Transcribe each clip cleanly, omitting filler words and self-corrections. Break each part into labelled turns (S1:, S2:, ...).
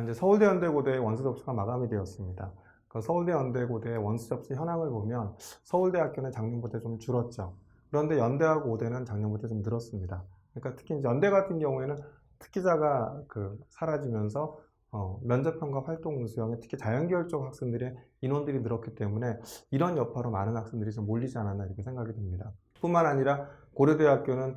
S1: 이제 서울대 연대고대의 원서 접수가 마감이 되었습니다. 그 서울대 연대고대의 원서 접수 현황을 보면 서울대학교는 작년보다 좀 줄었죠. 그런데 연대하고 고대는 작년보다 좀 늘었습니다. 그러니까 특히 이제 연대 같은 경우에는 특기자가 사라지면서 면접형과 활동 수형에 특히 자연계열 쪽 학생들의 인원들이 늘었기 때문에 이런 여파로 많은 학생들이 좀 몰리지 않았나 이렇게 생각이 듭니다. 뿐만 아니라 고려대학교는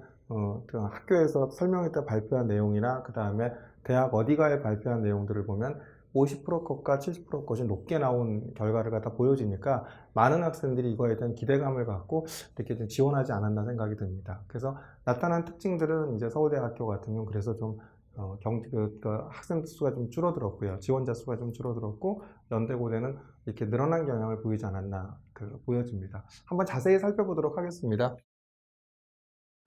S1: 그 학교에서 설명회 때 발표한 내용이나 그 다음에 대학 어디가에 발표한 내용들을 보면 50% 컷과 70% 컷이 높게 나온 결과를 갖다 보여지니까 많은 학생들이 이거에 대한 기대감을 갖고 이렇게 좀 지원하지 않았나 생각이 듭니다. 그래서 나타난 특징들은 이제 서울대학교 같은 경우는 그래서 좀 학생 수가 좀 줄어들었고요. 지원자 수가 좀 줄어들었고 연대고대는 이렇게 늘어난 경향을 보이지 않았나 보여집니다. 한번 자세히 살펴보도록 하겠습니다.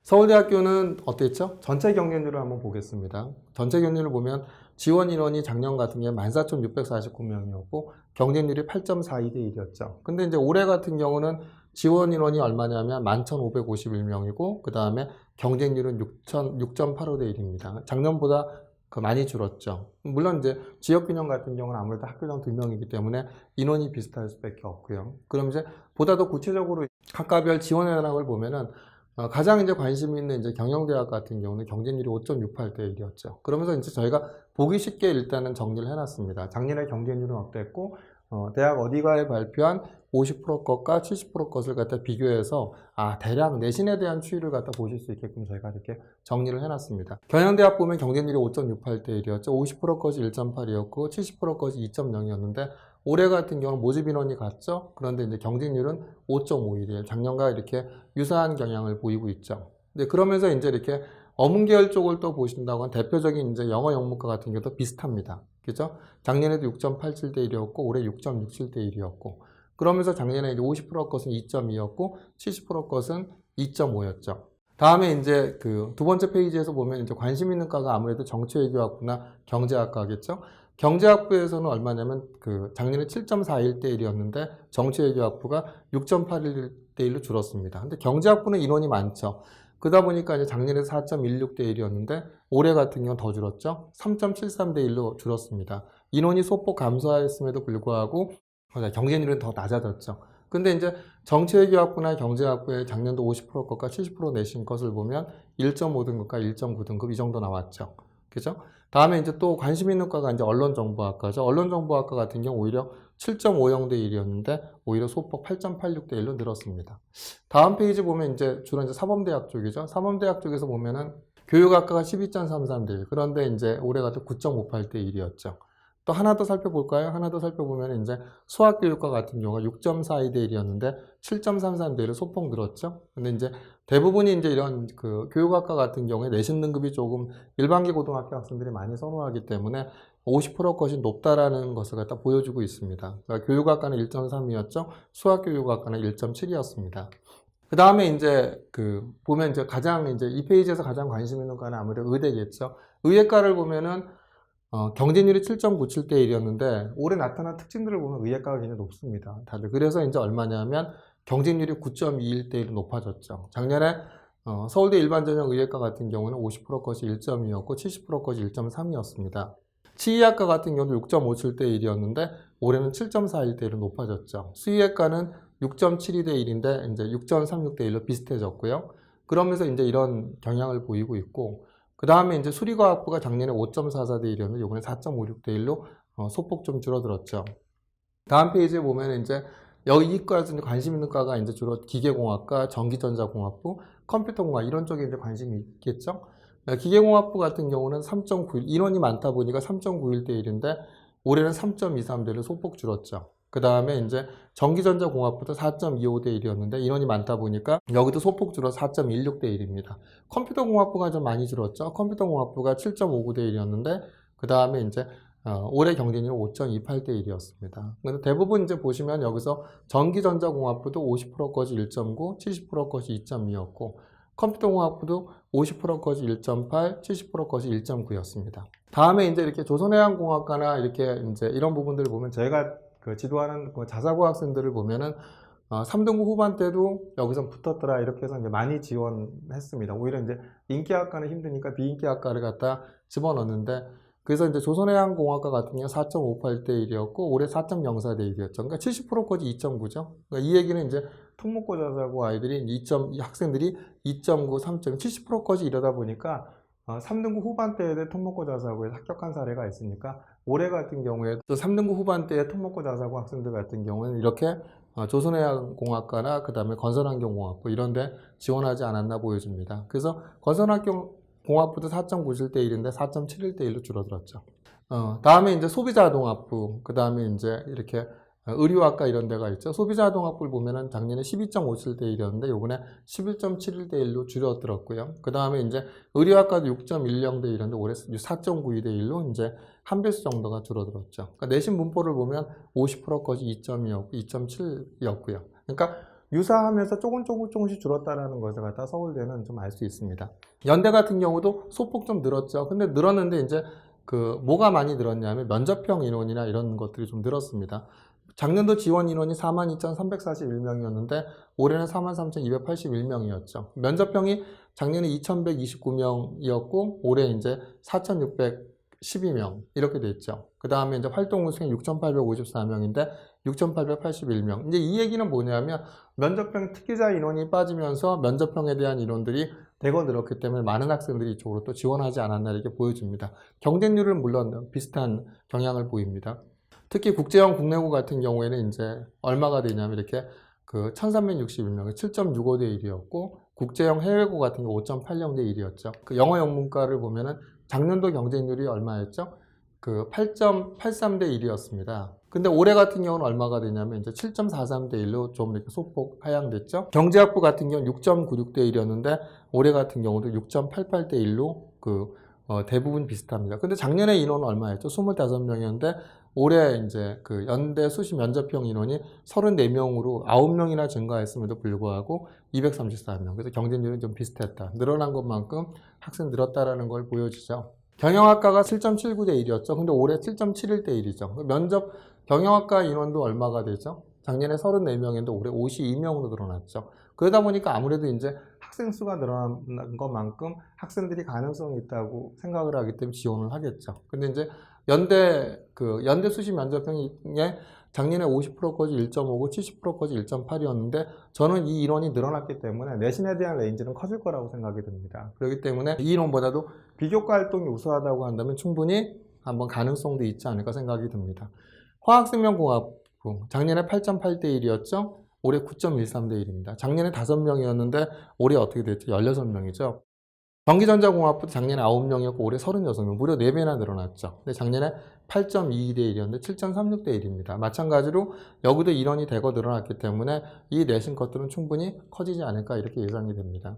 S1: 서울대학교는 어땠죠? 전체 경쟁률을 한번 보겠습니다. 전체 경쟁률을 보면 지원 인원이 작년 같은 경우에 14,649명이었고 경쟁률이 8.42대 1이었죠. 근데 이제 올해 같은 경우는 지원 인원이 얼마냐면 11,551명이고 그 다음에 경쟁률은 6.85대 1입니다. 작년보다 많이 줄었죠. 물론 이제 지역균형 같은 경우는 아무래도 학교당 2명이기 때문에 인원이 비슷할 수밖에 없고요. 그럼 이제 보다 더 구체적으로 학과별 지원 현황을 보면은 가장 이제 관심 있는 이제 경영대학 같은 경우는 경쟁률이 5.68대 1이었죠. 그러면서 이제 저희가 보기 쉽게 일단은 정리를 해놨습니다. 작년에 경쟁률은 어땠고, 대학 어디가에 발표한 50% 것과 70% 것을 갖다 비교해서 대략 내신에 대한 추이를 갖다 보실 수 있게끔 저희가 이렇게 정리를 해놨습니다. 경영대학 보면 경쟁률이 5.68대 1이었죠. 50% 것이 1.8이었고 70% 것이 2.0이었는데 올해 같은 경우는 모집 인원이 같죠. 그런데 이제 경쟁률은 5.51이에요. 작년과 이렇게 유사한 경향을 보이고 있죠. 근데 그러면서 이제 이렇게 어문계열 쪽을 또 보신다고 하면 대표적인 이제 영어 영문과 같은 경우도 비슷합니다. 그죠? 작년에도 6.87대 1이었고 올해 6.67대 1이었고 그러면서 작년에 이제 50% 것은 2.2였고 70% 것은 2.5였죠. 다음에 이제 그 두 번째 페이지에서 보면 이제 관심 있는 과가 아무래도 정치외교학부나 경제학과겠죠. 경제학부에서는 얼마냐면 작년에 7.41대 1이었는데 정치외교학부가 6.81대 1로 줄었습니다. 근데 경제학부는 인원이 많죠. 그러다 보니까 이제 작년에 4.16대 1이었는데 올해 같은 경우는 더 줄었죠. 3.73대 1로 줄었습니다. 인원이 소폭 감소했음에도 불구하고 경쟁률은 더 낮아졌죠. 근데 이제 정치외교학부나 경제학부의 작년도 50% 것과 70% 내신 것을 보면 1.5등급과 1.9등급 이 정도 나왔죠. 그죠? 다음에 이제 또 관심 있는 과가 이제 언론정보학과죠. 언론정보학과 같은 경우 오히려 7.50대 1이었는데 오히려 소폭 8.86대 1로 늘었습니다. 다음 페이지 보면 이제 주로 이제 사범대학 쪽이죠. 사범대학 쪽에서 보면은 교육학과가 12.33대 1. 그런데 이제 올해가 또 9.58대 1이었죠. 또 하나 더 살펴볼까요? 하나 더 살펴보면 이제 수학교육과 같은 경우가 6.42대 1이었는데 7.33대 1로 소폭 늘었죠. 근데 이제 대부분이 이제 이런 교육학과 같은 경우에 내신 등급이 조금 일반계 고등학교 학생들이 많이 선호하기 때문에 50% 것이 높다라는 것을 갖다 보여주고 있습니다. 그러니까 교육학과는 1.3이었죠. 수학교육학과는 1.7이었습니다. 그 다음에 이제 보면 이제 이 페이지에서 가장 관심 있는 과는 아무래도 의대겠죠. 의예과를 보면은 경쟁률이 7.97대 1이었는데 올해 나타난 특징들을 보면 의예과가 굉장히 높습니다. 다들. 그래서 이제 얼마냐면 경쟁률이 9.21대 1로 높아졌죠. 작년에 서울대 일반전형 의예과 같은 경우는 50% 것이 1.2였고 70% 것이 1.3이었습니다. 치의학과 같은 경우도 6.57대 1이었는데 올해는 7.41대 1로 높아졌죠. 수의학과는 6.72대 1인데 이제 6.36대 1로 비슷해졌고요. 그러면서 이제 이런 경향을 보이고 있고 그 다음에 이제 수리과학부가 작년에 5.44대 1이었는데 이번에 4.56대 1로 소폭 좀 줄어들었죠. 다음 페이지에 보면 이제 여기 이 과에서 관심 있는 과가 이제 주로 기계공학과, 전기전자공학부, 컴퓨터공학 이런 쪽에 이제 관심이 있겠죠. 기계공학부 같은 경우는 3.91 인원이 많다 보니까 3.91대 1인데 올해는 3.23대 1로 소폭 줄었죠. 그 다음에 이제 전기전자공학부도 4.25대 1이었는데 인원이 많다 보니까 여기도 소폭 줄어 4.16대 1입니다. 컴퓨터공학부가 좀 많이 줄었죠. 컴퓨터공학부가 7.59대 1이었는데 그 다음에 이제 올해 경쟁률은 5.28대 1이었습니다. 근데 대부분 이제 보시면 여기서 전기전자공학부도 50% 것이 1.9, 70% 것이 2.2였고 컴퓨터공학부도 50% 것이 1.8, 70% 것이 1.9였습니다. 다음에 이제 이렇게 조선해양공학과나 이렇게 이제 이런 부분들을 보면 제가 지도하는 자사고 학생들을 보면은 3등급 후반 때도 여기서 붙었더라 이렇게 해서 이제 많이 지원했습니다. 오히려 이제 인기학과는 힘드니까 비인기학과를 갖다 집어넣는데 그래서 이제 조선해양공학과 같은 경우 4.58대 1이었고 올해 4.04대 1이었죠. 그러니까 70%까지 2.9죠. 그러니까 이 얘기는 이제 특목고 자사고 아이들이 학생들이 2.9, 3.0, 70%까지 이러다 보니까 3등급 후반대에 특목고 자사고에 합격한 사례가 있으니까 올해 같은 경우에 또 3등급 후반대에 특목고 자사고 학생들 같은 경우는 이렇게 조선해양공학과나 그 다음에 건설환경공학부 이런 데 지원하지 않았나 보여집니다. 그래서 건설환경공학부도 4.97대 1인데 4.71대 1로 줄어들었죠. 다음에 이제 소비자동학부, 그 다음에 이제 이렇게 의료학과 이런 데가 있죠. 소비자동학부를 보면은 작년에 12.57대 1이었는데 요번에 11.71대 1로 줄어들었고요. 그 다음에 이제 의료학과도 6.10대 1이었는데 올해 4.92대 1로 이제 한 배수 정도가 줄어들었죠. 그러니까 내신 분포를 보면 50%까지 2.2였고 2.7이었고요. 그러니까 유사하면서 조금씩 줄었다라는 것을 갖다 서울대는 좀 알 수 있습니다. 연대 같은 경우도 소폭 좀 늘었죠. 근데 늘었는데 이제 뭐가 많이 늘었냐면 면접형 인원이나 이런 것들이 좀 늘었습니다. 작년도 지원 인원이 42,341명이었는데 올해는 43,281명이었죠. 면접형이 작년에 2,129명이었고 올해 이제 4,612명 이렇게 됐죠. 그 다음에 이제 활동 우수생 6,854명인데 6,881명. 이제 이 얘기는 뭐냐면 면접형 특기자 인원이 빠지면서 면접형에 대한 인원들이 대거 늘었기 때문에 많은 학생들이 이쪽으로 또 지원하지 않았나 이렇게 보여집니다. 경쟁률은 물론 비슷한 경향을 보입니다. 특히 국제형 국내고 같은 경우에는 이제 얼마가 되냐면 이렇게 1361명, 7.65대 1이었고 국제형 해외고 같은 경우 5.80대 1이었죠. 영어 영문과를 보면은 작년도 경쟁률이 얼마였죠? 8.83대 1이었습니다. 근데 올해 같은 경우는 얼마가 되냐면 이제 7.43대 1로 좀 이렇게 소폭 하향됐죠. 경제학부 같은 경우는 6.96대 1이었는데 올해 같은 경우도 6.88대 1로 대부분 비슷합니다. 근데 작년에 인원은 얼마였죠? 25명이었는데 올해 이제 연대 수시 면접형 인원이 34명으로 9명이나 증가했음에도 불구하고 234명. 그래서 경쟁률은 좀 비슷했다. 늘어난 것만큼 학생 늘었다라는 걸 보여주죠. 경영학과가 7.79대 1이었죠. 근데 올해 7.71대 1이죠. 경영학과 인원도 얼마가 되죠? 작년에 34명인데 올해 52명으로 늘어났죠. 그러다 보니까 아무래도 이제 학생 수가 늘어난 것만큼 학생들이 가능성이 있다고 생각을 하기 때문에 지원을 하겠죠. 근데 이제 연대 수시 면접형에 작년에 50%까지 1.5고 70%까지 1.8이었는데 저는 이 인원이 늘어났기 때문에 내신에 대한 레인지는 커질 거라고 생각이 듭니다. 그렇기 때문에 이 인원보다도 비교과 활동이 우수하다고 한다면 충분히 한번 가능성도 있지 않을까 생각이 듭니다. 화학생명공학부 작년에 8.8대 1이었죠. 올해 9.13대 1입니다. 작년에 5명이었는데 올해 어떻게 됐죠? 16명이죠. 전기전자공학부도 작년에 9명이었고 올해 36명, 무려 4배나 늘어났죠. 근데 작년에 8.22대 1이었는데 7.36대 1입니다. 마찬가지로 여기도 인원이 대거 늘어났기 때문에 이 내신 것들은 충분히 커지지 않을까 이렇게 예상이 됩니다.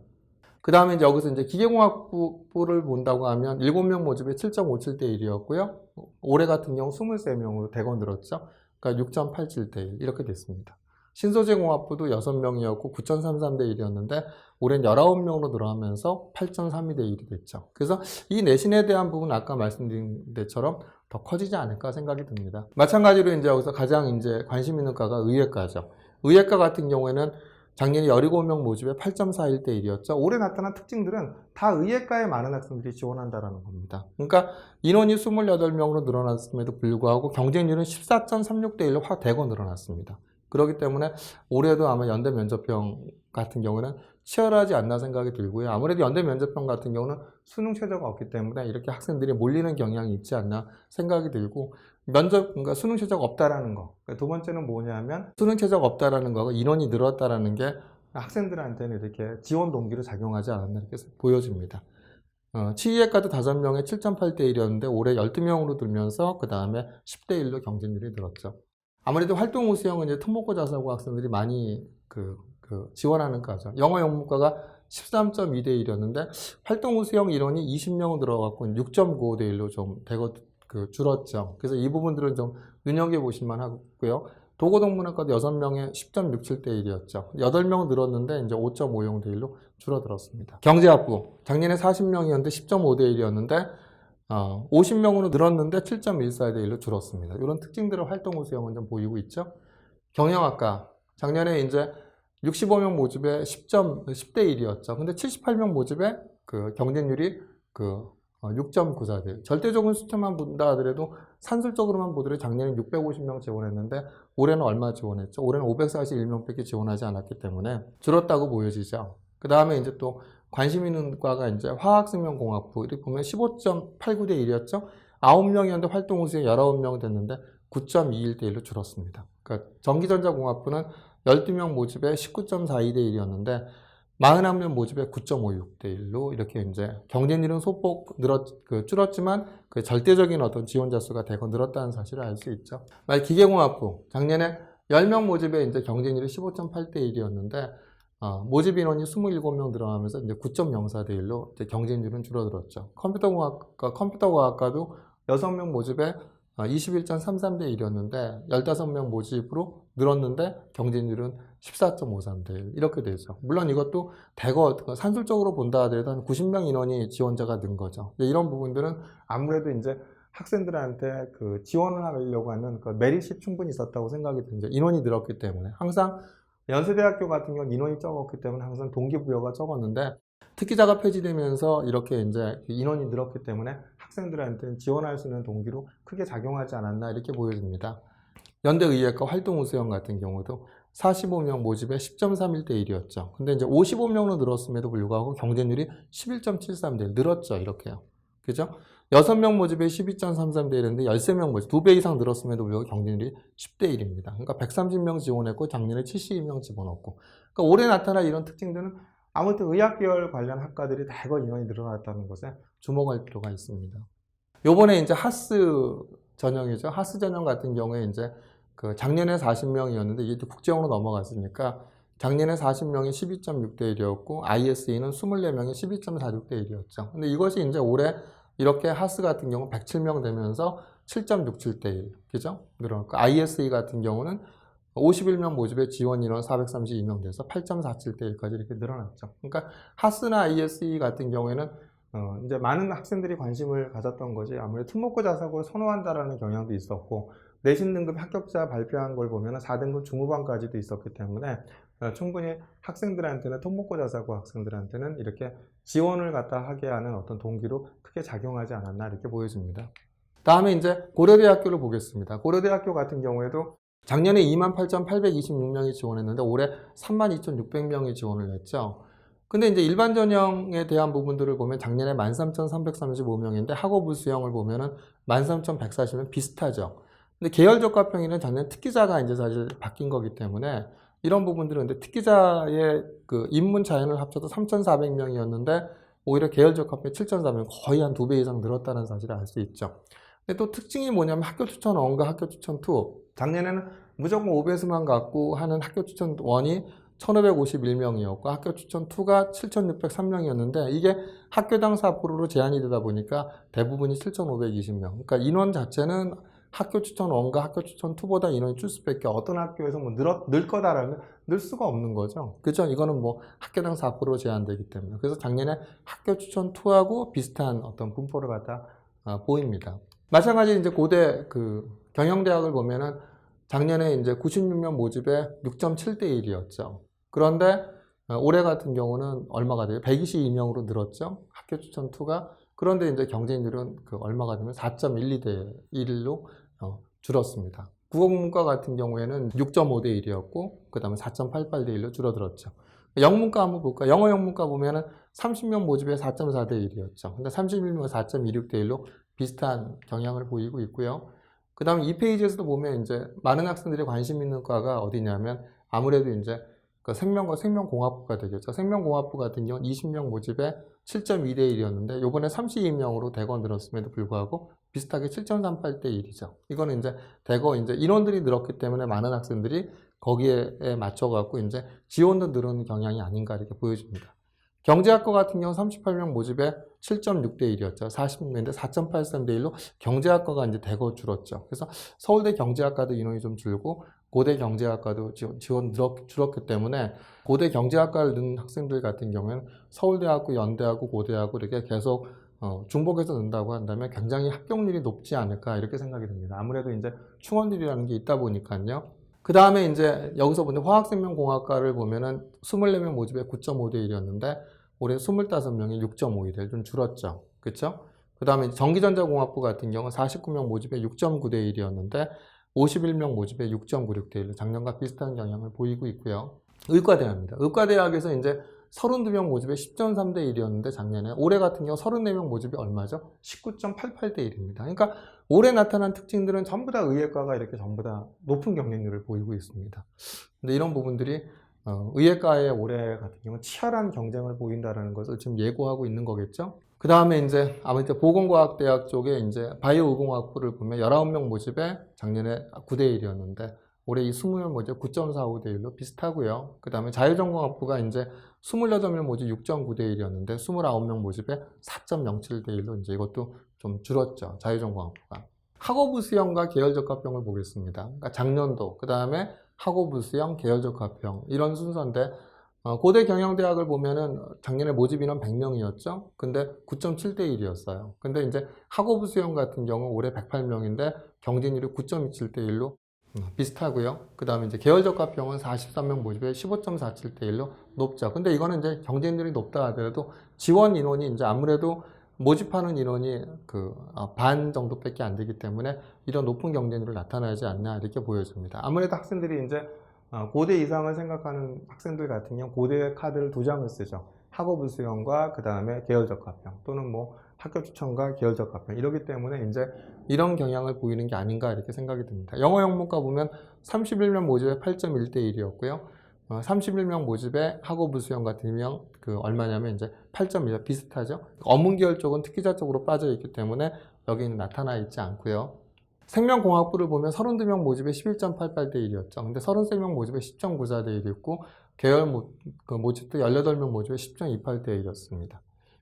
S1: 그 다음에 이제 여기서 이제 기계공학부를 본다고 하면 7명 모집에 7.57대 1이었고요. 올해 같은 경우 23명으로 대거 늘었죠. 그러니까 6.87대 1 이렇게 됐습니다. 신소재공학부도 6명이었고 9.33대 1이었는데 올해는 19명으로 늘어나면서 8.32대 1이 됐죠. 그래서 이 내신에 대한 부분 아까 말씀드린 데처럼 더 커지지 않을까 생각이 듭니다. 마찬가지로 이제 여기서 가장 이제 관심 있는 과가 의예과죠. 의예과 같은 경우에는 작년에 17명 모집에 8.41대 1이었죠. 올해 나타난 특징들은 다 의예과에 많은 학생들이 지원한다는 겁니다. 그러니까 인원이 28명으로 늘어났음에도 불구하고 경쟁률은 14.36대 1로 확 대거 늘어났습니다. 그렇기 때문에 올해도 아마 연대 면접형 같은 경우는 치열하지 않나 생각이 들고요. 아무래도 연대 면접형 같은 경우는 수능 최저가 없기 때문에 이렇게 학생들이 몰리는 경향이 있지 않나 생각이 들고 그러니까 수능 최저가 없다라는 거. 그러니까 두 번째는 뭐냐면 수능 최저가 없다라는 거고 인원이 늘었다라는 게 학생들한테는 이렇게 지원 동기로 작용하지 않았나 이렇게 보여집니다. 치의학과도 5명에 7.8대 1이었는데 올해 12명으로 들면서 그 다음에 10대 1로 경쟁률이 늘었죠. 아무래도 활동 우수형은 이제 특목고 자사고 학생들이 많이 지원하는 과죠. 영어 영문과가 13.2대 1이었는데 활동 우수형 인원이 20명 들어갔고 6.95대 1로 좀 대거 줄었죠. 그래서 이 부분들은 좀 눈여겨보실 만하고요. 도고동문학과도 6명에 10.67대 1이었죠. 8명 늘었는데 이제 5.50대 1로 줄어들었습니다. 경제학부 작년에 40명이었는데 10.5대 1이었는데 50명으로 늘었는데 7.14대 1로 줄었습니다. 이런 특징들을 활동 우수형은 좀 보이고 있죠. 경영학과 작년에 이제 65명 모집에 10대 1이었죠. 근데 78명 모집에 경쟁률이 6.94대. 절대적인 숫자만 본다 하더라도 산술적으로만 보더라도 작년에 650명 지원했는데 올해는 얼마 지원했죠? 올해는 541명밖에 지원하지 않았기 때문에 줄었다고 보여지죠. 그 다음에 이제 또 관심 있는 과가 이제 화학생명공학부 이렇게 보면 15.89대 1이었죠. 9명이었는데 활동 우수에 19명 됐는데 9.21대 1로 줄었습니다. 그러니까 전기전자공학부는 12명 모집에 19.42대 1이었는데 41명 모집에 9.56대 1로 이렇게 이제 경쟁률은 소폭 줄었지만 그 절대적인 어떤 지원자 수가 대거 늘었다는 사실을 알 수 있죠. 기계공학부 작년에 10명 모집에 이제 경쟁률이 15.8대 1이었는데 모집 인원이 27명 들어가면서 이제 9.04대 1로 이제 경쟁률은 줄어들었죠. 컴퓨터과학과도 6명 모집에 21.33대 1이었는데 15명 모집으로 늘었는데 경쟁률은 14.53대 1 이렇게 되죠. 물론 이것도 대거 산술적으로 본다 하더라도 한 90명 인원이 지원자가 는 거죠. 이런 부분들은 아무래도 이제 학생들한테 그 지원을 하려고 하는 그 메릿이 충분히 있었다고 생각이 듭니다. 인원이 늘었기 때문에 항상 연세대학교 같은 경우는 인원이 적었기 때문에 항상 동기부여가 적었는데 특기자가 폐지되면서 이렇게 이제 인원이 늘었기 때문에 학생들한테는 지원할 수 있는 동기로 크게 작용하지 않았나 이렇게 보여집니다. 연대의예과 활동우수형 같은 경우도 45명 모집에 10.31대 1이었죠. 근데 이제 55명으로 늘었음에도 불구하고 경쟁률이 11.73대 1 늘었죠. 이렇게요. 그죠? 6명 모집에 12.33대 1인데 13명 모집 2배 이상 늘었음에도 불구하고 경쟁률이 10대 1입니다. 그러니까 130명 지원했고 작년에 72명 집어넣고. 그러니까 올해 나타난 이런 특징들은 아무튼 의학계열 관련 학과들이 대거 인원이 늘어났다는 것에 주목할 필요가 있습니다. 요번에 이제 하스 전형이죠. 하스 전형 같은 경우에 이제 그 작년에 40명이었는데 이게 국제형으로 넘어갔으니까 작년에 40명이 12.6대 1이었고 ISE는 24명이 12.46대 1이었죠. 근데 이것이 이제 올해 이렇게 하스 같은 경우 107명 되면서 7.67대 1. 그죠? 그러니까 ISE 같은 경우는 51명 모집에 지원 인원 432명 돼서 8.47대 1까지 이렇게 늘어났죠. 그러니까 하스나 ISE 같은 경우에는 이제 많은 학생들이 관심을 가졌던 것이 아무래도 특목고 자사고를 선호한다라는 경향도 있었고 내신 등급 합격자 발표한 걸 보면 4등급 중후반까지도 있었기 때문에 충분히 학생들한테는 특목고 자사고 학생들한테는 이렇게 지원을 갖다 하게 하는 어떤 동기로 크게 작용하지 않았나 이렇게 보여집니다. 다음에 이제 고려대학교를 보겠습니다. 고려대학교 같은 경우에도 작년에 28,826명이 지원했는데 올해 32,600명이 지원을 했죠. 근데 이제 일반 전형에 대한 부분들을 보면 작년에 13,335명인데 학업 우수형을 보면은 13,140명 비슷하죠. 근데 계열적과 평일은 작년 특기자가 이제 사실 바뀐 거기 때문에 이런 부분들은 근데 특기자의 그 입문 자연을 합쳐도 3,400명이었는데 오히려 계열적과 평이 7,400명 거의 한 2배 이상 늘었다는 사실을 알 수 있죠. 근데 또 특징이 뭐냐면 학교 추천 1과 학교 추천 2. 작년에는 무조건 5배수만 갖고 하는 학교 추천 1이 1,551명이었고 학교 추천 2가 7,603명이었는데 이게 학교당 4%로 제한이 되다 보니까 대부분이 7,520명. 그러니까 인원 자체는 학교 추천 1과 학교 추천 2보다 인원이 줄 수밖에 어떤 학교에서 뭐 늘 거다라면 늘 수가 없는 거죠. 그죠? 이거는 뭐 학교당 4% 제한되기 때문에. 그래서 작년에 학교 추천 2하고 비슷한 어떤 분포를 갖다 보입니다. 마찬가지 이제 고대 경영대학을 보면은 작년에 이제 96명 모집에 6.7대 1이었죠. 그런데 올해 같은 경우는 얼마가 돼요? 122명으로 늘었죠. 학교 추천 2가. 그런데 이제 경쟁률은 얼마가 되면 4.12대 1로 줄었습니다. 국어국문과 같은 경우에는 6.5대 1이었고 그 다음에 4.88대 1로 줄어들었죠. 영문과 한번 볼까요? 영어 영문과 보면은 30명 모집에 4.4대 1이었죠. 근데 31명 4.26대 1로 비슷한 경향을 보이고 있고요. 그 다음에 이 페이지에서도 보면 이제 많은 학생들이 관심 있는 과가 어디냐면 아무래도 이제 생명과 생명공학부가 되겠죠. 생명공학부 같은 경우는 20명 모집에 7.2대 1이었는데 요번에 32명으로 대거 늘었음에도 불구하고 비슷하게 7.38대 1이죠. 이거는 이제 대거 이제 인원들이 늘었기 때문에 많은 학생들이 거기에 맞춰갖고 이제 지원도 늘은 경향이 아닌가 이렇게 보여집니다. 경제학과 같은 경우 38명 모집에 7.6대 1이었죠. 40명인데 4.83대 1로 경제학과가 이제 대거 줄었죠. 그래서 서울대 경제학과도 인원이 좀 줄고 고대 경제학과도 지원 줄었기 때문에 고대 경제학과를 넣은 학생들 같은 경우에는 서울대하고 연대하고 고대하고 이렇게 계속 중복해서 넣는다고 한다면 굉장히 합격률이 높지 않을까 이렇게 생각이 듭니다. 아무래도 이제 충원율이라는 게 있다 보니까요. 그 다음에 이제 여기서 보면 화학생명공학과를 보면은 24명 모집에 9.5대 1이었는데 올해 25명이 6.52대 1 좀 줄었죠. 그렇죠? 그 다음에 전기전자공학부 같은 경우는 49명 모집에 6.9대 1이었는데 51명 모집에 6.96대 1로 작년과 비슷한 경향을 보이고 있고요. 의과대학입니다. 의과대학에서 이제 32명 모집에 10.3대 1이었는데 작년에, 올해 같은 경우 34명 모집이 얼마죠? 19.88대 1입니다. 그러니까 올해 나타난 특징들은 전부 다 의예과가 이렇게 전부 다 높은 경쟁률을 보이고 있습니다. 근데 이런 부분들이 의예과의 올해 같은 경우는 치열한 경쟁을 보인다는 것을 지금 예고하고 있는 거겠죠. 그 다음에 이제 아무튼 보건과학대학 쪽에 이제 바이오의공학부를 보면 19명 모집에 작년에 9대 1이었는데 올해 이 20명 모집 9.45대 1로 비슷하고요. 그 다음에 자유전공학부가 이제 28명 모집 6.9대 1이었는데 29명 모집에 4.07대 1로 이제 이것도 좀 줄었죠. 자유전공학부가. 학업부 수형과 계열적합형을 보겠습니다. 그러니까 작년도, 그 다음에 학업부 수형, 계열적합형 이런 순서인데 고대 경영대학을 보면은 작년에 모집 인원 100명이었죠. 근데 9.7대 1이었어요. 근데 이제 학업부 수형 같은 경우 올해 108명인데 경쟁률이 9.27대 1로 비슷하고요. 그 다음에 이제 계열적합형은 43명 모집에 15.47대 1로 높죠. 근데 이거는 이제 경쟁률이 높다 하더라도 지원 인원이 이제 아무래도 모집하는 인원이 반 정도밖에 안 되기 때문에 이런 높은 경쟁률을 나타나지 않나 이렇게 보여집니다. 아무래도 학생들이 이제 고대 이상을 생각하는 학생들 같은 경우 고대 카드를 2장을 쓰죠. 학업부 수형과 그 다음에 계열적합형 또는 뭐 학교 추천과 계열적합형 이러기 때문에 이제 이런 경향을 보이는 게 아닌가 이렇게 생각이 듭니다. 영어 영문과 보면 31명 모집에 8.1대 1이었고요. 31명 모집에 학업부 수형 같은 경우 얼마냐면 이제 8.1 비슷하죠. 어문 계열 쪽은 특기자 쪽으로 빠져 있기 때문에 여기는 나타나 있지 않고요. 생명공학부를 보면 32명 모집에 11.88대 1이었죠. 근데 33명 모집에 10.94대 1이었고 계열 모집도 18명 모집에 10.28대 1이었습니다.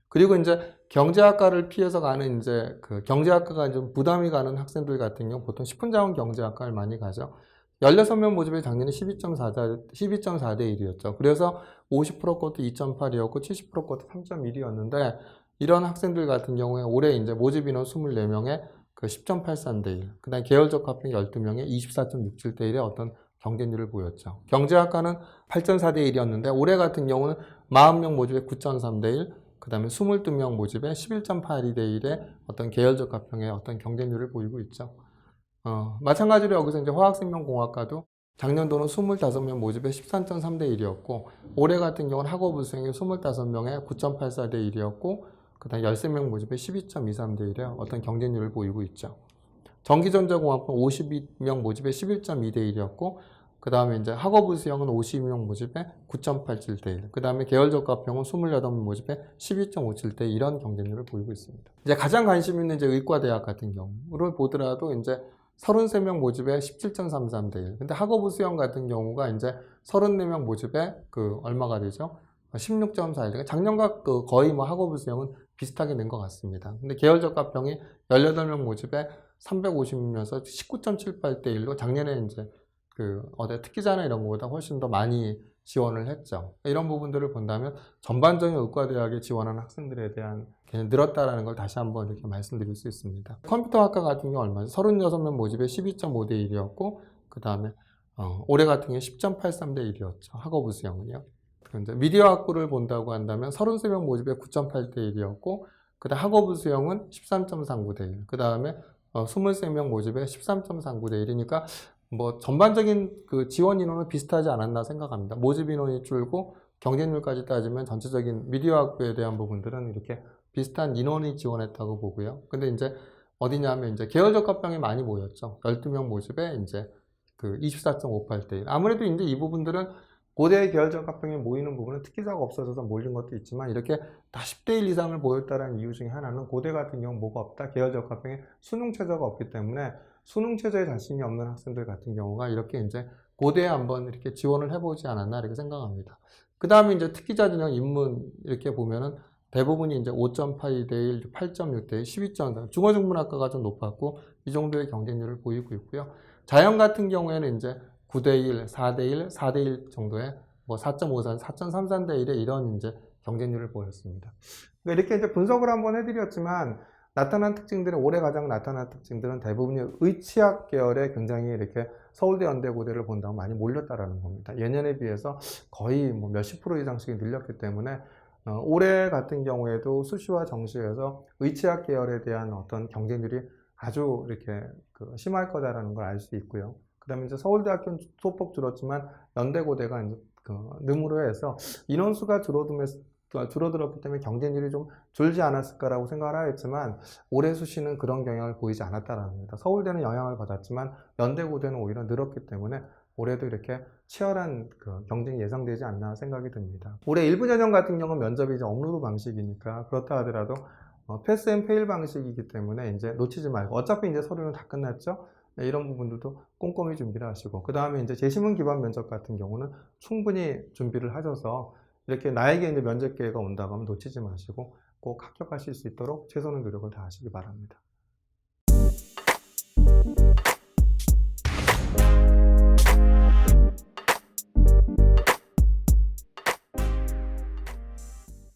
S1: 그리고 이제 경제학과를 피해서 가는 이제 경제학과가 좀 부담이 가는 학생들 같은 경우 보통 식품자원 경제학과를 많이 가죠. 16명 모집에 작년에 12.4대 1이었죠. 그래서 50% 것도 2.8이었고 70% 것도 3.1이었는데 이런 학생들 같은 경우에 올해 이제 모집 인원 24명에 10.83대 1, 그 다음에 계열적 합평 12명에 24.67대 1의 어떤 경쟁률을 보였죠. 경제학과는 8.4대 1이었는데 올해 같은 경우는 40명 모집에 9.3대 1, 그 다음에 22명 모집에 11.82대 1의 어떤 계열적 합평의 어떤 경쟁률을 보이고 있죠. 마찬가지로 여기서 이제 화학생명공학과도 작년도는 25명 모집에 13.3대 1이었고 올해 같은 경우는 학업부 수행이 25명에 9.84대 1이었고 그 다음에 13명 모집에 12.23대 1의 어떤 경쟁률을 보이고 있죠. 전기전자공학부 52명 모집에 11.2대 1이었고 그 다음에 이제 학업부 수형은 52명 모집에 9.87대 1, 그 다음에 계열적합형은 28명 모집에 12.57대 1 이런 경쟁률을 보이고 있습니다. 이제 가장 관심 있는 이제 의과대학 같은 경우를 보더라도 이제 33명 모집에 17.33대 1. 근데 학업부 수형 같은 경우가 이제 34명 모집에 얼마가 되죠? 16.41. 그러니까 작년과 거의 뭐 학업부 수형은 비슷하게 된 것 같습니다. 근데 계열적합형이 18명 모집에 350명에서 19.78대 1로 작년에 이제 어디 특기자나 이런 것보다 훨씬 더 많이 지원을 했죠. 이런 부분들을 본다면 전반적인 의과대학에 지원하는 학생들에 대한 개념이 늘었다라는 걸 다시 한번 이렇게 말씀드릴 수 있습니다. 컴퓨터학과 같은 경우 얼마죠? 36명 모집에 12.5대 1이었고 그 다음에 올해 같은 경우 10.83대 1이었죠. 학업부 수형은요. 이제 미디어학부를 본다고 한다면 33명 모집에 9.8대 1이었고 그 다음 학업부 수형은 13.39대 1, 그 다음에 23명 모집에 13.39대 1이니까 뭐 전반적인 지원 인원은 비슷하지 않았나 생각합니다. 모집 인원이 줄고 경쟁률까지 따지면 전체적인 미디어학부에 대한 부분들은 이렇게 비슷한 인원이 지원했다고 보고요. 근데 이제 어디냐면 이제 계열적 합병이 많이 모였죠. 12명 모집에 이제 24.58대 1. 아무래도 이제 이 부분들은 고대 계열적 합병에 모이는 부분은 특기자가 없어져서 몰린 것도 있지만 이렇게 다 10대 1 이상을 모였다는 이유 중에 하나는 고대 같은 경우 뭐가 없다. 계열적 합병에 수능 최저가 없기 때문에 수능 최저에 자신이 없는 학생들 같은 경우가 이렇게 이제 고대에 한번 이렇게 지원을 해보지 않았나 이렇게 생각합니다. 그 다음에 이제 특기자 진영 인문 이렇게 보면은 대부분이 이제 5.82대 1, 8.6대 1, 12.3. 중어중문학과가 좀 높았고 이 정도의 경쟁률을 보이고 있고요. 자연 같은 경우에는 이제 9대 1, 4대 1, 4대 1 정도의 뭐 4.54, 4.33대 1의 이런 이제 경쟁률을 보였습니다. 그러니까 이렇게 이제 분석을 한번 해드렸지만 나타난 특징들은 올해 가장 나타난 특징들은 대부분이 의치학 계열에 굉장히 이렇게 서울대, 연대, 고대를 본다면 많이 몰렸다라는 겁니다. 예년에 비해서 거의 뭐 몇십 프로 이상씩 늘렸기 때문에 올해 같은 경우에도 수시와 정시에서 의치학 계열에 대한 어떤 경쟁률이 아주 이렇게 심할 거다라는 걸 알 수 있고요. 그다음에 이제 서울대학교는 소폭 줄었지만 연대고대가 이제 능으로 해서 인원수가 줄어들었기 때문에 경쟁률이 좀 줄지 않았을까라고 생각을 하였지만 올해 수시는 그런 경향을 보이지 않았다라는 겁니다. 서울대는 영향을 받았지만 연대고대는 오히려 늘었기 때문에 올해도 이렇게 치열한 경쟁이 예상되지 않나 생각이 듭니다. 올해 일부 전형 같은 경우는 면접이 이제 업로드 방식이니까 그렇다 하더라도 패스 앤 페일 방식이기 때문에 이제 놓치지 말고 어차피 이제 서류는 다 끝났죠. 네, 이런 부분들도 꼼꼼히 준비를 하시고 그 다음에 이제 제시문 기반 면접 같은 경우는 충분히 준비를 하셔서 이렇게 나에게 이제 면접 기회가 온다고 하면 놓치지 마시고 꼭 합격하실 수 있도록 최선의 노력을 다하시기 바랍니다.